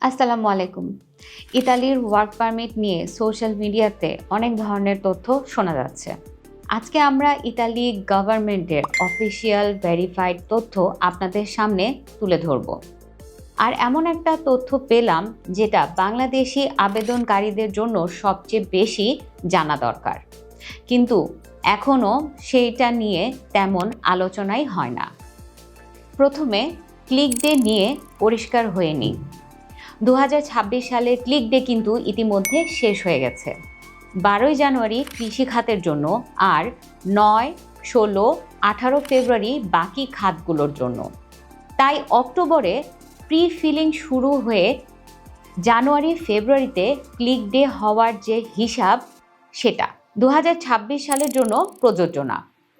আসসালামু আলাইকুম। ইতালির ওয়ার্ক পারমিট নিয়ে সোশ্যাল মিডিয়াতে অনেক ধরনের তথ্য শোনা যাচ্ছে। আজকে আমরা ইতালি গভর্নমেন্টের অফিসিয়াল ভেরিফাইড তথ্য আপনাদের সামনে তুলে ধরব। আর এমন একটা তথ্য পেলাম যেটা বাংলাদেশি আবেদনকারীদের জন্য সবচেয়ে বেশি জানা দরকার, কিন্তু এখনও সেইটা নিয়ে তেমন আলোচনাই হয় না। প্রথমে ক্লিক ডে নিয়ে পরিষ্কার হয়ে নিই। 2026 সালে ক্লিক ডে কিন্তু ইতিমধ্যে শেষ হয়ে গেছে। 12 জানুয়ারি কৃষি খাতের জন্য আর 9, 16, 18 ফেব্রুয়ারি বাকি খাতগুলোর জন্য। তাই অক্টোবরে প্রি ফিলিং শুরু হয়ে জানুয়ারি ফেব্রুয়ারিতে ক্লিক ডে হওয়ার যে হিসাব, সেটা 2026 সালের জন্য প্রযোজ্য না,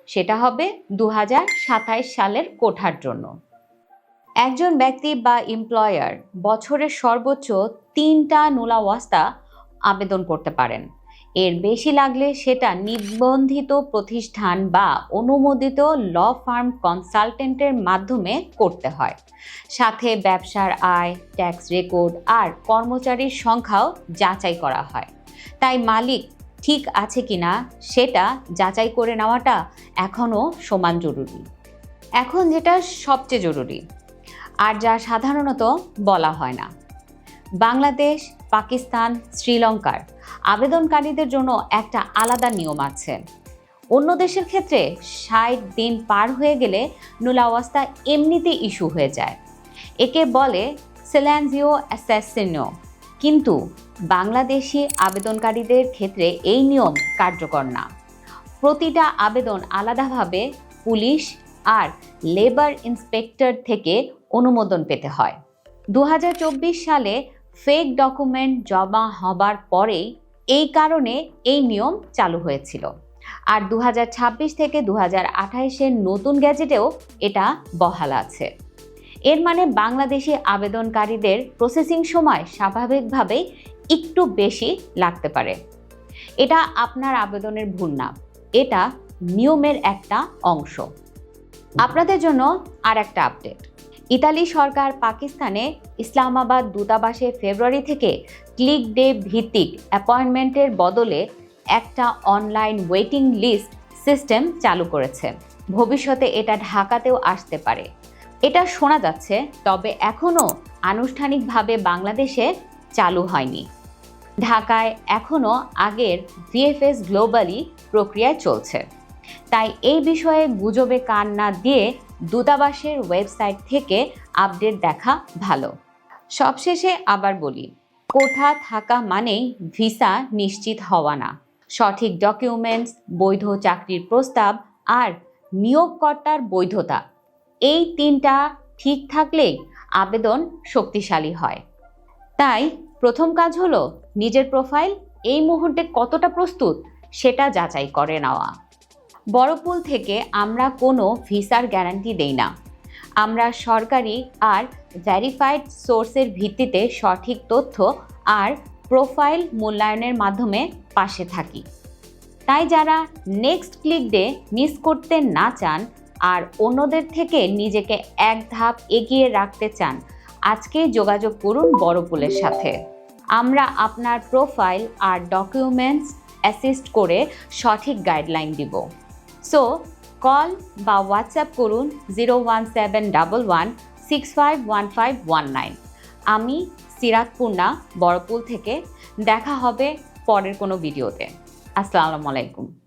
সেটা হবে 2027 সালের কোঠার জন্য। একজন ব্যক্তি বা এমপ্লয়ার বছরের সর্বোচ্চ 3টা নুলাওয়াস্তা আবেদন করতে পারেন। এর বেশি লাগলে সেটা নিবন্ধিত প্রতিষ্ঠান বা অনুমোদিত ল ফার্ম কনসালটেন্টের মাধ্যমে করতে হয়। সাথে ব্যবসার আয়, ট্যাক্স রেকর্ড আর কর্মচারীর সংখ্যাও যাচাই করা হয়। তাই মালিক ঠিক আছে কিনা সেটা যাচাই করে নেওয়াটা এখনও সমান জরুরি। এখন যেটা সবচেয়ে জরুরি আর যা সাধারণত বলা হয় না, বাংলাদেশ, পাকিস্তান, শ্রীলঙ্কার আবেদনকারীদের জন্য একটা আলাদা নিয়ম আছে। অন্য দেশের ক্ষেত্রে 60 দিন পার হয়ে গেলে নুলাওয়াস্তা এমনিতে ইস্যু হয়ে যায়। একে বলে সিলেনজিও অ্যাসেসিনো। কিন্তু বাংলাদেশি আবেদনকারীদের ক্ষেত্রে এই নিয়ম কার্যকর না। প্রতিটা আবেদন আলাদাভাবে পুলিশ আর লেবার ইন্সপেক্টর থেকে অনুমোদন পেতে হয়। 2024 সালে ফেক ডকুমেন্ট জমা হবার পরেই এই কারণে এই নিয়ম চালু হয়েছিল। আর 2026 থেকে 2028-এর নতুন গ্যাজেটেও এটা বহাল আছে। এর মানে বাংলাদেশি আবেদনকারীদের প্রসেসিং সময় স্বাভাবিকভাবেই একটু বেশি লাগতে পারে। এটা আপনার আবেদনের ভুল না, এটা নিয়মের একটা অংশ। আপনাদের জন্য আর একটা আপডেট। ইতালি সরকার পাকিস্তানে ইসলামাবাদ দূতাবাসে ফেব্রুয়ারি থেকে ক্লিক ডে ভিত্তিক অ্যাপয়েন্টমেন্টের বদলে একটা অনলাইন ওয়েটিং লিস্ট সিস্টেম চালু করেছে। ভবিষ্যতে এটা ঢাকাতেও আসতে পারে, এটা শোনা যাচ্ছে, তবে এখনও আনুষ্ঠানিকভাবে বাংলাদেশে চালু হয়নি। ঢাকায় এখনও আগের ভিএফএস গ্লোবালি প্রক্রিয়ায় চলছে। তাই এই বিষয়ে গুজবে কান না দিয়ে দূতাবাসের ওয়েবসাইট থেকে আপডেট দেখা ভালো। সবশেষে আবার বলি, কোঠা থাকা মানেই ভিসা নিশ্চিত হওয়া না। সঠিক ডকুমেন্টস, বৈধ চাকরির প্রস্তাব আর নিয়োগকর্তার বৈধতা, এই 3টা ঠিক থাকলেই আবেদন শক্তিশালী হয়। তাই প্রথম কাজ হলো নিজের প্রোফাইল এই মুহূর্তে কতটা প্রস্তুত সেটা যাচাই করে নেওয়া। বড়পুল থেকে আমরা কোনো ভিসার গ্যারান্টি দেই না। আমরা সরকারি আর ভেরিফাইড সোর্সের ভিত্তিতে সঠিক তথ্য আর প্রোফাইল মূল্যায়নের মাধ্যমে পাশে থাকি। তাই যারা নেক্সট ক্লিক ডে মিস করতে না চান আর অন্যদের থেকে নিজেকে এক ধাপ এগিয়ে রাখতে চান, আজকেই যোগাযোগ করুন বড়পুলের সাথে। আমরা আপনার প্রোফাইল আর ডকুমেন্টস অ্যাসিস্ট করে সঠিক গাইডলাইন দিব। সো কল বা হোয়াটসঅ্যাপ করুন 01711651519। আমি সিরাত পূর্ণা, বড়পুল থেকে। দেখা হবে পরের কোনো ভিডিওতে। আসসালামু আলাইকুম।